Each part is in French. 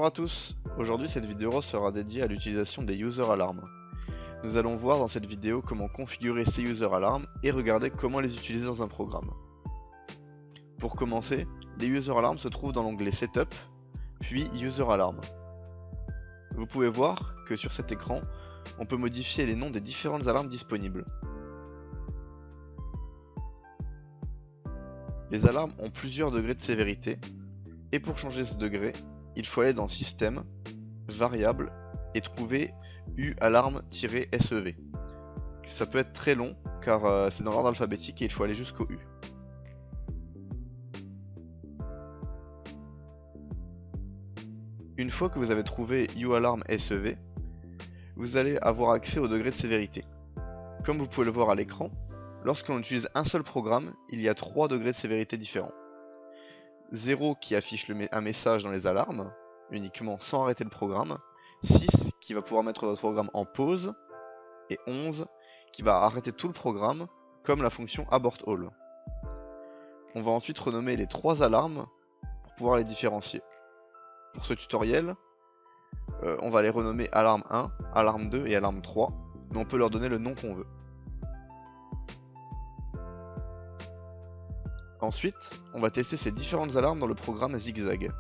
Bonjour à tous, aujourd'hui cette vidéo sera dédiée à l'utilisation des user alarms. Nous allons voir dans cette vidéo comment configurer ces user alarms et regarder comment les utiliser dans un programme. Pour commencer, les user alarms se trouvent dans l'onglet Setup, puis User Alarm. Vous pouvez voir que sur cet écran, on peut modifier les noms des différentes alarmes disponibles. Les alarmes ont plusieurs degrés de sévérité, et pour changer ce degré, il faut aller dans Système, Variables, et trouver ualarm-sev. Ça peut être très long, car c'est dans l'ordre alphabétique et il faut aller jusqu'au U. Une fois que vous avez trouvé ualarm-sev, vous allez avoir accès au degré de sévérité. Comme vous pouvez le voir à l'écran, lorsque l'on utilise un seul programme, il y a 3 degrés de sévérité différents. 0 qui affiche un message dans les alarmes, uniquement sans arrêter le programme, 6 qui va pouvoir mettre votre programme en pause, et 11 qui va arrêter tout le programme, comme la fonction abort all. On va ensuite renommer les 3 alarmes pour pouvoir les différencier. Pour ce tutoriel, on va les renommer alarme 1, alarme 2 et alarme 3, mais on peut leur donner le nom qu'on veut. Ensuite, on va tester ces différentes alarmes dans le programme Zigzag.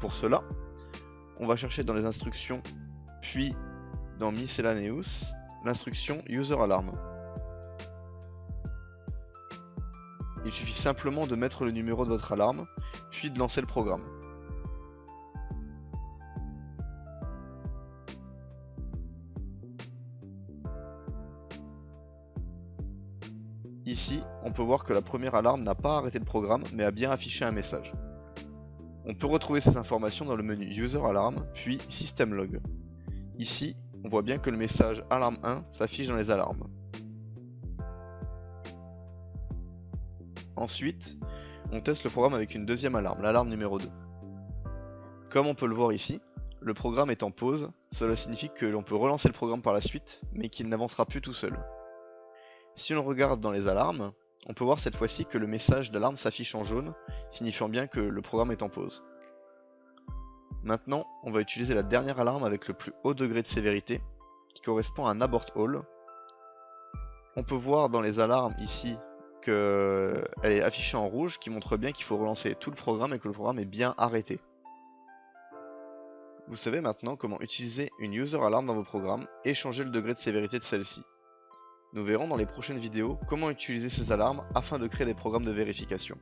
Pour cela, on va chercher dans les instructions, puis dans Miscellaneous, l'instruction User Alarm. Il suffit simplement de mettre le numéro de votre alarme, puis de lancer le programme. Ici, on peut voir que la première alarme n'a pas arrêté le programme, mais a bien affiché un message. On peut retrouver ces informations dans le menu User Alarm, puis System Log. Ici, on voit bien que le message Alarme 1 s'affiche dans les alarmes. Ensuite, on teste le programme avec une deuxième alarme, l'alarme numéro 2. Comme on peut le voir ici, le programme est en pause, cela signifie que l'on peut relancer le programme par la suite, mais qu'il n'avancera plus tout seul. Si on regarde dans les alarmes, on peut voir cette fois-ci que le message d'alarme s'affiche en jaune, signifiant bien que le programme est en pause. Maintenant, on va utiliser la dernière alarme avec le plus haut degré de sévérité, qui correspond à un abort all. On peut voir dans les alarmes ici qu'elle est affichée en rouge, qui montre bien qu'il faut relancer tout le programme et que le programme est bien arrêté. Vous savez maintenant comment utiliser une user alarm dans vos programmes et changer le degré de sévérité de celle-ci. Nous verrons dans les prochaines vidéos comment utiliser ces alarmes afin de créer des programmes de vérification.